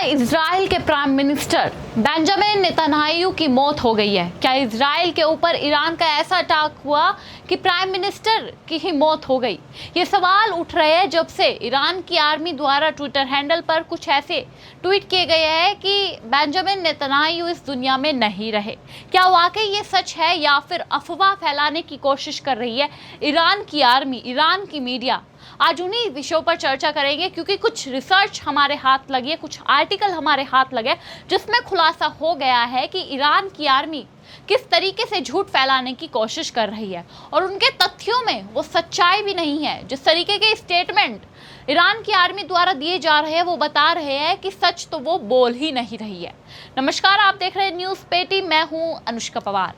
Israel के prime minister Benjamin Netanyahu की मौत हो गई है। क्या इजराइल के ऊपर ईरान का ऐसा अटैक हुआ कि प्राइम मिनिस्टर की ही मौत हो गई? ये सवाल उठ रहे हैं जब से ईरान की आर्मी द्वारा ट्विटर हैंडल पर कुछ ऐसे ट्वीट किए गए हैं कि बेंजामिन नेतन्याहू इस दुनिया में नहीं रहे। क्या वाकई ये सच है या फिर अफवाह फैलाने की कोशिश कर रही है ईरान की आर्मी, ईरान की मीडिया? आज उन्हीं विषयों पर चर्चा करेंगे क्योंकि कुछ रिसर्च हमारे हाथ लगी है, कुछ आर्टिकल हमारे हाथ लगे जिसमें खुलासा हो गया है कि ईरान की आर्मी किस तरीके से झूठ फैलाने की कोशिश कर रही है और उनके तथ्यों में वो सच्चाई भी नहीं है। जिस तरीके के स्टेटमेंट ईरान की आर्मी द्वारा दिए जा रहे हैं वो बता रहे हैं कि सच तो वो बोल ही नहीं रही है। नमस्कार, आप देख रहे हैं न्यूज़ पेटी, मैं हूं अनुष्का पवार।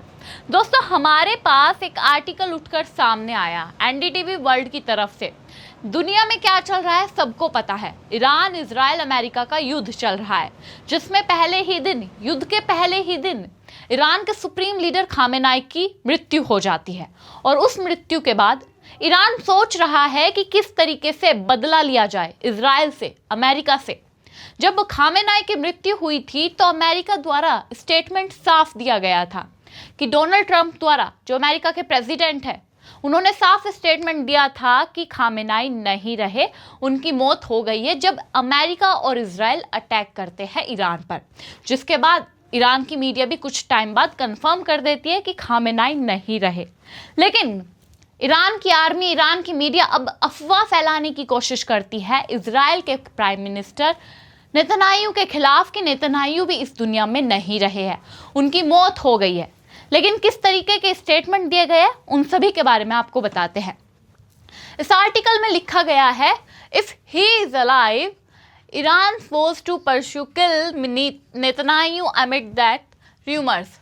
दोस्तों, हमारे पास एक आर्टिकल उठकर सामने आया एनडीटीवी वर्ल्ड की तरफ से। दुनिया में क्या चल रहा है सबको पता है। ईरान, इजराइल, अमेरिका का युद्ध चल रहा है जिसमें युद्ध के पहले ही दिन ईरान के सुप्रीम लीडर खामेनेई की मृत्यु हो जाती है और उस मृत्यु के बाद ईरान सोच रहा है कि किस तरीके से बदला लिया जाए इजराइल से, अमेरिका से। जब खामेनेई की मृत्यु हुई थी तो अमेरिका द्वारा स्टेटमेंट साफ दिया गया था कि डोनाल्ड ट्रंप द्वारा, जो अमेरिका के प्रेसिडेंट है, उन्होंने साफ स्टेटमेंट दिया था कि खामेनेई नहीं रहे, उनकी मौत हो गई है जब अमेरिका और इजराइल अटैक करते हैं ईरान पर। जिसके बाद ईरान की मीडिया भी कुछ टाइम बाद कंफर्म कर देती है कि खामेनेई नहीं रहे। लेकिन ईरान की आर्मी, ईरान की मीडिया अब अफवाह फैलाने की कोशिश करती है इजराइल के प्राइम मिनिस्टर नेतन्याहू के खिलाफ कि नेतन्याहू भी इस दुनिया में नहीं रहे हैं, उनकी मौत हो गई है। लेकिन किस तरीके के स्टेटमेंट दिए गए उन सभी के बारे में आपको बताते हैं। इस आर्टिकल में लिखा गया है, if he is alive Iran force to pursue kill Netanyahu amid that rumours.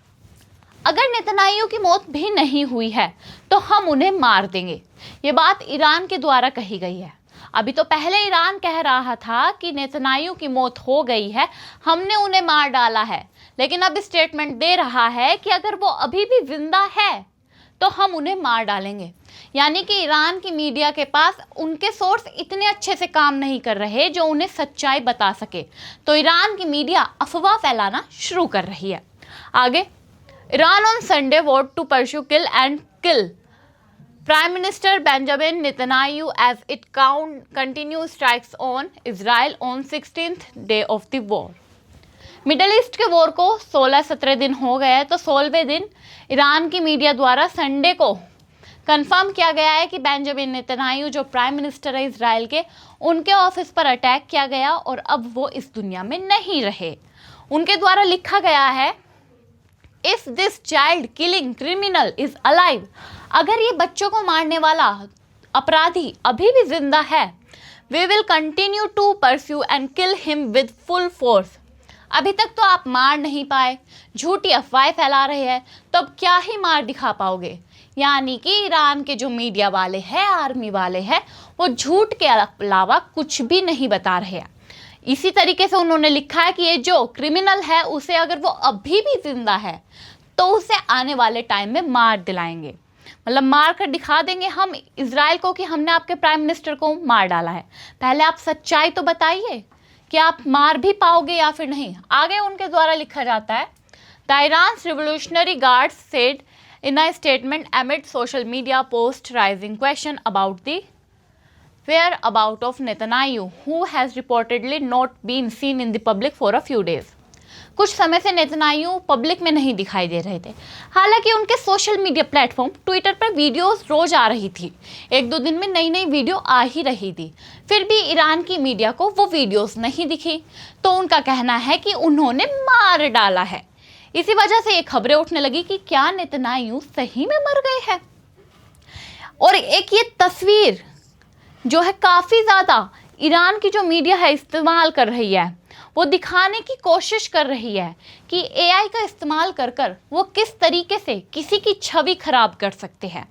अगर नेतन्याहू की मौत भी नहीं हुई है तो हम उन्हें मार देंगे। ये बात ईरान के द्वारा कही गई है। अभी तो पहले ईरान कह रहा था कि नेतन्याहू की मौत हो गई है, हमने उन्हें मार डाला है, लेकिन अब स्टेटमेंट दे रहा है कि अगर वो अभी भी जिंदा है तो हम उन्हें मार डालेंगे। यानी कि ईरान की मीडिया के पास उनके सोर्स इतने अच्छे से काम नहीं कर रहे जो उन्हें सच्चाई बता सके, तो ईरान की मीडिया अफवाह फैलाना शुरू कर रही है। आगे, Iran on Sunday vote to pursue kill Prime Minister Benjamin Netanyahu as it continues strikes on Israel on 16th day of the war। Middle east के वॉर को 16-17 दिन हो गए हैं, तो 16वें दिन ईरान की मीडिया द्वारा संडे को कंफर्म किया गया है कि बेंजामिन नेतन्याहू, जो प्राइम मिनिस्टर है इजराइल के, उनके ऑफिस पर अटैक किया गया और अब वो इस दुनिया में नहीं रहे। उनके द्वारा लिखा गया है, if this child killing criminal is alive, अगर ये बच्चों को मारने वाला अपराधी अभी भी जिंदा है, we will continue to pursue and kill him with full force. अभी तक तो आप मार नहीं पाए, झूठी अफवाहें फैला रहे हैं, तो अब क्या ही मार दिखा पाओगे। यानी कि ईरान के जो मीडिया वाले हैं, आर्मी वाले हैं, वो झूठ के अलावा कुछ भी नहीं बता रहे हैं। इसी तरीके से उन्होंने लिखा है कि ये जो क्रिमिनल है उसे अगर वो अभी भी जिंदा है तो उसे आने वाले टाइम में मार दिलाएंगे, मतलब मार कर दिखा देंगे हम इजराइल को कि हमने आपके प्राइम मिनिस्टर को मार डाला है। पहले आप सच्चाई तो बताइए कि आप मार भी पाओगे या फिर नहीं। आगे उनके द्वारा लिखा जाता है, the Iran's revolutionary guards said in a statement एमिड social media post rising question about the whereabouts of Netanyahu, who has reportedly not been seen in the public for a few days। कुछ समय से Netanyahu public में नहीं दिखाई दे रहे थे। हालांकि उनके सोशल मीडिया प्लेटफॉर्म ट्विटर पर वीडियोस रोज आ रही थी, 1-2 दिन में नई नई वीडियो आ ही रही थी, फिर भी ईरान की मीडिया को वो वीडियोस नहीं दिखी, तो उनका कहना है कि उन्होंने मार डाला है। इसी वजह से ये खबरें उठने लगी कि क्या नेतन्याहू सही में मर गए हैं। और एक ये तस्वीर जो है काफ़ी ज़्यादा ईरान की जो मीडिया है इस्तेमाल कर रही है, वो दिखाने की कोशिश कर रही है कि एआई का इस्तेमाल कर वो किस तरीके से किसी की छवि खराब कर सकते हैं।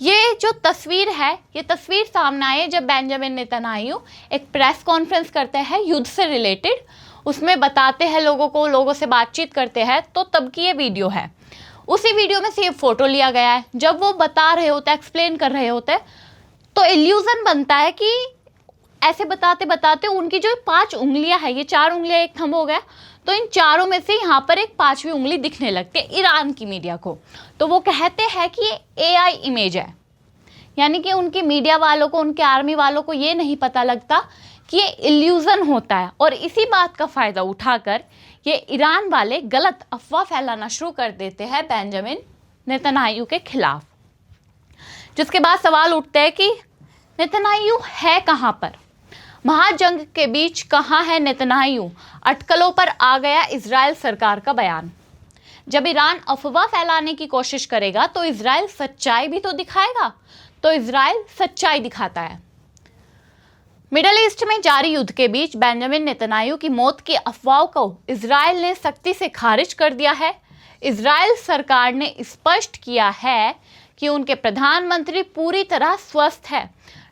ये जो तस्वीर है, ये तस्वीर सामने आई है जब बेंजामिन नेतन्याहू एक प्रेस कॉन्फ्रेंस करते हैं युद्ध से रिलेटेड, उसमें बताते हैं लोगों से बातचीत करते हैं, तो तब की ये वीडियो है। उसी वीडियो में से ये फ़ोटो लिया गया है। जब वो बता रहे होते हैं, एक्सप्लेन कर रहे होते हैं, तो इल्यूज़न बनता है कि ऐसे बताते बताते उनकी जो 5 उंगलियां है, ये 4 उंगलियां एक थंब हो गया, तो इन चारों में से यहाँ पर एक 5वीं उंगली दिखने लगती है ईरान की मीडिया को। तो वो कहते हैं कि ये AI इमेज है, यानी कि उनकी मीडिया वालों को, उनके आर्मी वालों को ये नहीं पता लगता कि ये इल्यूजन होता है। और इसी बात का फ़ायदा उठाकर ये ईरान वाले गलत अफवाह फैलाना शुरू कर देते हैं बेंजामिन नेतन्याहू के खिलाफ। जिसके बाद सवाल उठते हैं कि नेतन्याहू है कहाँ पर, महाजंग के बीच कहाँ है नेतन्याहू। अटकलों पर आ गया इजराइल सरकार का बयान। जब ईरान अफवाह फैलाने की कोशिश करेगा तो इजराइल सच्चाई भी तो दिखाएगा, तो इजराइल सच्चाई दिखाता है। मिडल ईस्ट में जारी युद्ध के बीच बेंजामिन नेतन्याहू की मौत की अफवाह को इजराइल ने सख्ती से खारिज कर दिया है। इजराइल सरकार ने स्पष्ट किया है कि उनके प्रधानमंत्री पूरी तरह स्वस्थ है।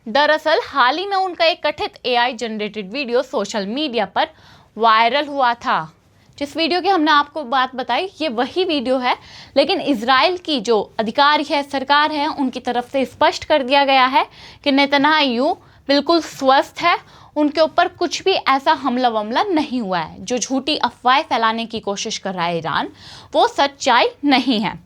दरअसल हाल ही में उनका एक कथित AI generated video social media पर वायरल हुआ था। जिस वीडियो की हमने आपको बात बताई, ये वही वीडियो है, लेकिन इजराइल की जो अधिकारी है, सरकार है, उनकी तरफ से स्पष्ट कर दिया गया है कि नेतन्याहू बिल्कुल स्वस्थ है, उनके ऊपर कुछ भी ऐसा हमला वमला नहीं हुआ है। जो झूठी अफवाहें फैलाने की कोशिश कर रहा है ईरान, वो सच्चाई नहीं है।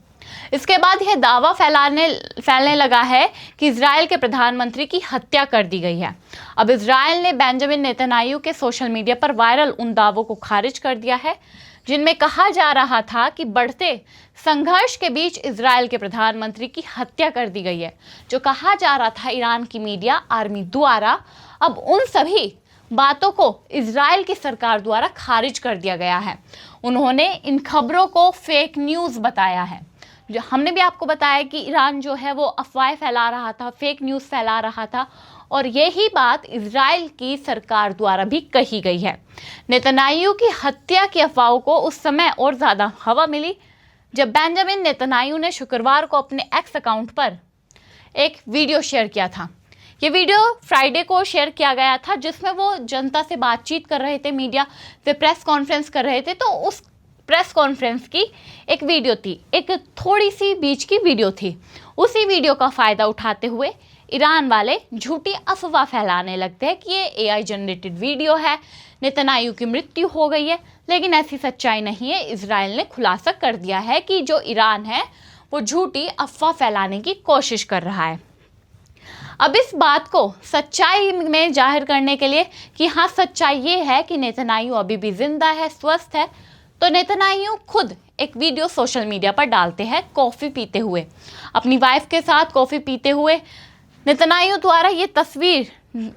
इसके बाद यह दावा फैलने लगा है कि इजराइल के प्रधानमंत्री की हत्या कर दी गई है। अब इजराइल ने बेंजामिन नेतन्याहू के सोशल मीडिया पर वायरल उन दावों को खारिज कर दिया है जिनमें कहा जा रहा था कि बढ़ते संघर्ष के बीच इजराइल के प्रधानमंत्री की हत्या कर दी गई है। जो कहा जा रहा था ईरान की मीडिया आर्मी द्वारा, अब उन सभी बातों को इजराइल की सरकार द्वारा खारिज कर दिया गया है। उन्होंने इन खबरों को फेक न्यूज़ बताया है। जो हमने भी आपको बताया कि ईरान जो है वो अफवाहें फैला रहा था, फेक न्यूज़ फैला रहा था, और यही बात इजराइल की सरकार द्वारा भी कही गई है। नेतन्याहू की हत्या की अफवाहों को उस समय और ज़्यादा हवा मिली जब बेंजामिन नेतन्याहू ने शुक्रवार को अपने एक्स अकाउंट पर एक वीडियो शेयर किया था। ये वीडियो फ्राइडे को शेयर किया गया था, जिसमें वो जनता से बातचीत कर रहे थे, मीडिया से प्रेस कॉन्फ्रेंस कर रहे थे। तो उस प्रेस कॉन्फ्रेंस की एक वीडियो थी, एक थोड़ी सी बीच की वीडियो थी। उसी वीडियो का फ़ायदा उठाते हुए ईरान वाले झूठी अफवाह फैलाने लगते हैं कि ये AI जनरेटेड वीडियो है, नेतन्याहू की मृत्यु हो गई है। लेकिन ऐसी सच्चाई नहीं है। इजराइल ने खुलासा कर दिया है कि जो ईरान है वो झूठी अफवाह फैलाने की कोशिश कर रहा है। अब इस बात को सच्चाई में जाहिर करने के लिए कि हाँ, सच्चाई ये है कि नेतन्याहू अभी भी जिंदा है, स्वस्थ है, तो नेतन्याहू खुद एक वीडियो सोशल मीडिया पर डालते हैं कॉफ़ी पीते हुए, अपनी वाइफ के साथ कॉफ़ी पीते हुए। नेतन्याहू द्वारा ये तस्वीर,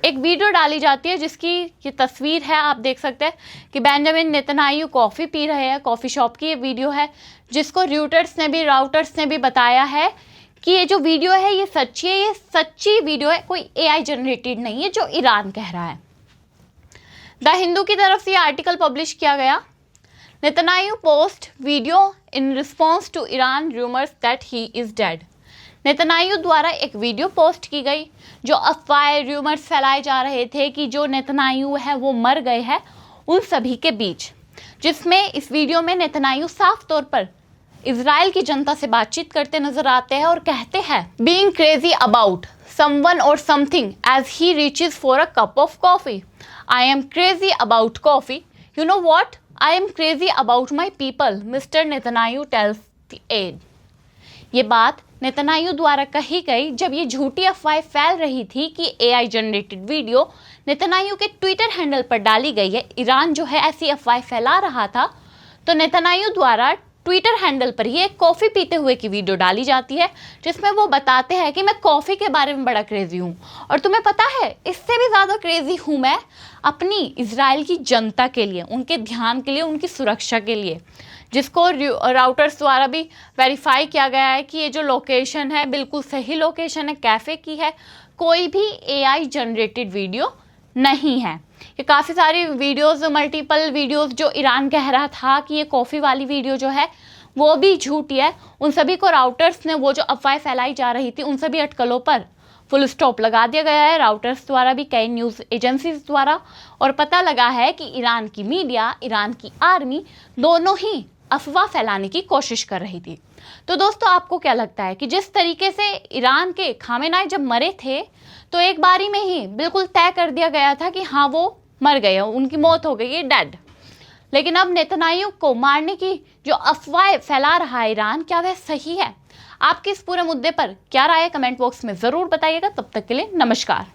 एक वीडियो डाली जाती है जिसकी ये तस्वीर है, आप देख सकते हैं कि बेंजामिन नेतन्याहू कॉफ़ी पी रहे हैं। कॉफ़ी शॉप की ये वीडियो है जिसको राउटर्स ने भी बताया है कि ये जो वीडियो है ये सच्ची है, ये सच्ची वीडियो है, कोई AI जनरेटेड नहीं है जो ईरान कह रहा है। द हिंदू की तरफ से ये आर्टिकल पब्लिश किया गया। Netanyahu post video in response to Iran rumours that he is dead. Netanyahu द्वारा एक वीडियो पोस्ट की गई जो अफवाहें, रूमर्स फैलाए जा रहे थे कि जो नेतन्याहू है वो मर गए हैं, उन सभी के बीच। जिसमें इस वीडियो में नेतन्याहू साफ तौर पर इजराइल की जनता से बातचीत करते नजर आते हैं और कहते हैं बीइंग क्रेजी अबाउट समवन और something as he reaches for a cup of coffee. I am crazy about coffee, you know what, I am crazy about my people, mister Netanyahu tells the ad. ये बात Netanyahu द्वारा कही गई जब ये झूठी अफवाहें फैल रही थी कि AI जनरेटेड वीडियो नेतन्याहू के ट्विटर हैंडल पर डाली गई है। ईरान जो है ऐसी अफवाहें फैला रहा था, तो नेतन्याहू द्वारा ट्विटर हैंडल पर ही एक कॉफ़ी पीते हुए की वीडियो डाली जाती है जिसमें वो बताते हैं कि मैं कॉफ़ी के बारे में बड़ा क्रेज़ी हूँ, और तुम्हें पता है इससे भी ज़्यादा क्रेज़ी हूँ मैं अपनी इजराइल की जनता के लिए, उनके ध्यान के लिए, उनकी सुरक्षा के लिए। जिसको राउटर्स द्वारा भी वेरीफाई किया गया है कि ये जो लोकेशन है बिल्कुल सही लोकेशन है, कैफ़े की है, कोई भी AI जनरेटेड वीडियो नहीं है। ये काफ़ी सारी वीडियोस, मल्टीपल वीडियोस जो ईरान कह रहा था कि ये कॉफ़ी वाली वीडियो जो है वो भी झूठी है, उन सभी को राउटर्स ने, वो जो अफवाहें फैलाई जा रही थी उन सभी अटकलों पर फुल स्टॉप लगा दिया गया है, राउटर्स द्वारा भी, कई न्यूज़ एजेंसीज द्वारा। और पता लगा है कि ईरान की मीडिया, ईरान की आर्मी दोनों ही अफवाह फैलाने की कोशिश कर रही थी। तो दोस्तों आपको क्या लगता है कि जिस तरीके से ईरान के खामेनाई जब मरे थे तो एक बारी में ही बिल्कुल तय कर दिया गया था कि हाँ वो मर गए, उनकी मौत हो गई है, डेड। लेकिन अब नेतन्याहू को मारने की जो अफवाहें फैला रहा है ईरान, क्या वह सही है? आपकी इस पूरे मुद्दे पर क्या राय है? कमेंट बॉक्स में जरूर बताइएगा। तब तक के लिए नमस्कार।